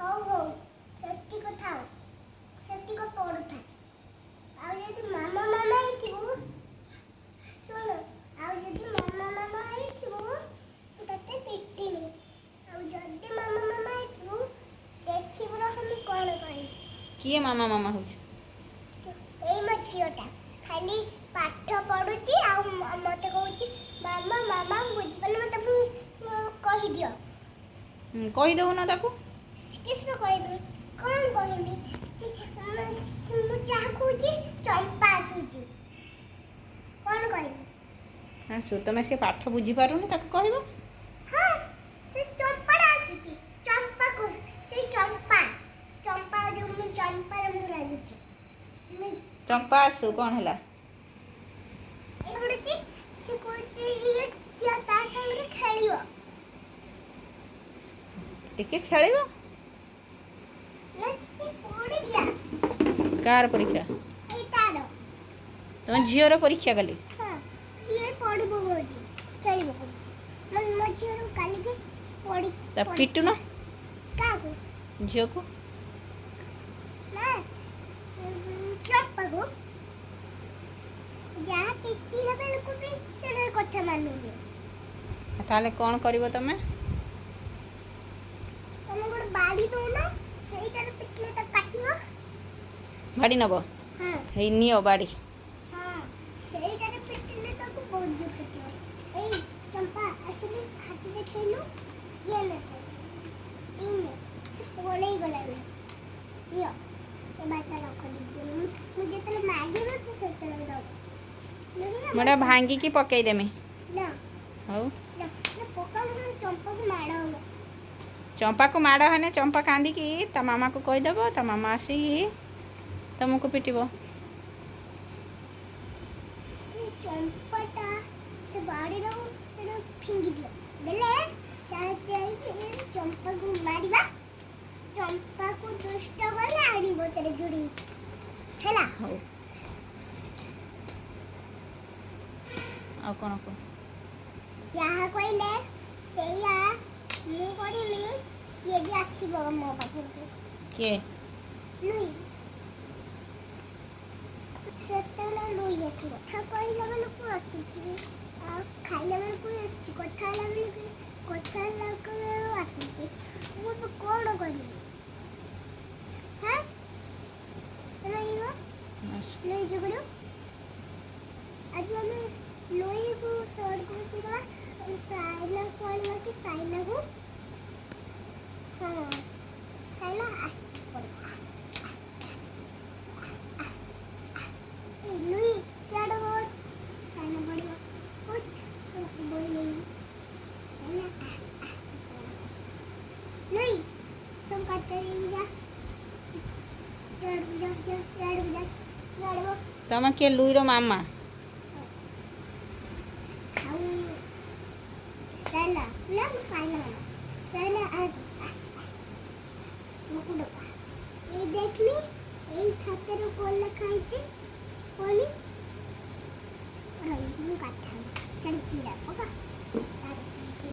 ହଉ ହଉ ସେତିକ ଥାଉ ସେତିକ ପଡୁଥାଏ। ଆଉ ଯଦି ମାମା ମାମା ହେଇଥିବୁ ଶୁଣ ଆଉ ଯଦି ମାମା ମାମା ହେଇଥିବୁ ତତେ ପିଟିବି। ଆଉ ଯଦି ମାମା ମାମା ହେଇଥିବୁ ଦେଖିବୁ ରହ ମୁଁ କଣ କରିବି। କିଏ ମାମା ମାମା ହଉଛି? ଏଇ ମୋ ଝିଅଟା ଖାଲି ପାଠ ପଢୁଛି ଆଉ ମତେ କହୁଛି ମାମା ମାମା ବୁଝିପାରିଲି ମତେ କହିଦିଅ। କହିଦଉନ ତାକୁ। କିସ କହିବି କଣ କହିବି ମୁଁ ଯାହା କହୁଛି ଚମ୍ପା ଆସୁଛି କଣ କହିବି? ତମେ ସେ ପାଠ ବୁଝିପାରୁନି ତାକୁ କହିବ। ହଁ ସେ ଚମ୍ପାଟା ଆସୁଛି ଚମ୍ପାକୁ ସେଇ ଚମ୍ପା ଚମ୍ପା ଯୋଉ ମୁଁ ଚମ୍ପାରେ ମୁଁ ରାଗୁଛି। ଚମ୍ପା ଆସୁ କଣ ହେଲା? ପଡୁଛି ସେ କହୁଛି ଇଏ ତା ସାଙ୍ଗରେ ଖେଳିବ। ଟିକେ ଖେଳିବ। ନା ସେ ପଡିଥିଲା। କାହାର ପରୀକ୍ଷା? ଏଇ ତାର। ତମ ଝିଅର ପରୀକ୍ଷା କାଲି? ହଁ ସିଏ ପଢିବ କହୁଛି ଖେଳିବ କହୁଛି ମୋ ଝିଅର କାଲିକି ତା ପିଟୁନ ପରୀକ୍ଷା। କାହାକୁ? ଝିଅକୁ। ନା ଚମ୍ପାକୁ ଯାହା ପିଟିଲା ବେଳକୁ ବି ସେ କଥା ମାନୁନି। ତାହେଲେ କଣ କରିବ ତମେ? ତମେ ଗୋଟେ ବାଡି ଦଉନ ସେଇଟାରେ ପିଟିଲେ ତ କାଟିବ। ବାଡ଼ି ନବ? ହଁ ହେଇ ନିଅ ବାଡ଼ି। ହଁ ସେଇଟାରେ ପିଟିଲେ ତାକୁ ବହୁତ ଜୋର କାଟିବ। ଏଇ ଚମ୍ପା ଆସିଲି ହାତ ଦେଖେଇଲୁ ଇଏ ନେ ସେ ପଳେଇ ଗଲାଣି। ନିଅ ଏ ବାଡ଼ିଟା ରଖ ମୁଁ ଯେତେବେଳେ ମାଗିବ ତୁ ସେତେବେଳେ ଦବ। ମୁଁ ଏଟା ଭାଙ୍ଗିକି ପକେଇଦେମି। ନା ହଉ ନା ପକାଉନ ଚମ୍ପାକୁ ମାଡ଼ ହବ। ଚମ୍ପାକୁ ମାଡ଼ ହେନେ ଚମ୍ପା କାନ୍ଦିକି ତା ମାମାକୁ କହିଦେବ ତା ମାମା ଆସିକି ତମକୁ ପିଟିବ। ସେ ଚମ୍ପାଟା ସେ ବାଡ଼ିର ଫିଙ୍ଗି ଦିଅ ଦେଲେ ଯାଇକି ଚମ୍ପାକୁ ମାରିବା। ଚମ୍ପାକୁ ଦୁଷ୍ଟ କଲେ ଆଣିବ ସେରେ ଜୁଡ଼ି ହେଲା। ହଉ ଆଉ କ'ଣ କୁହ? ଯାହା କହିଲେ ସେଇଆ ମୁଁ କରିମି ସିଏ ବି ଆସିବ ମୋ ପାଖକୁ। କିଏ? ଲୁଇ ସେତେବେଳେ ଲୁଇ ଆସିବ। କଥା କହିଲା ବେଳକୁ ଆସୁଛି ଆଉ ଖାଇଲା ବେଳକୁ ଆସୁଛି କଥା ହେଲା ବେଳକୁ ଆସୁଛି। ମୁଁ ଏବେ କଣ କରିବି? ହାଁ ଲୁଇ ଯୋଗୁରୁ ଆଜି ଆମେ ଲୁଇକୁ ସଡ଼କୁ ବସିବା ସାଇନାକୁ ଆଣିବା କି ସାଇନାକୁ ହଁ ସାଇନା ଲୁଇ ସିଆଡ଼େ ବଢ଼ ସାଇନା ପଡ଼ିବ ବହି ନେଇ ସାଇନା ଲୁଇ ସବୁ କାଟ ଯା ତମେ କିଏ ଲୁଇର ମାମା? ସାଇନା ନା ମୁଁ ସାଇନା ସାଇନା ଏଇ ଦେଖିଲି ଏଇ ଖାତାରେ କଣ ଲେଖା ହେଇଛି କହନି ମୁଁ କଥା ସେଠି ଚିରା ପକା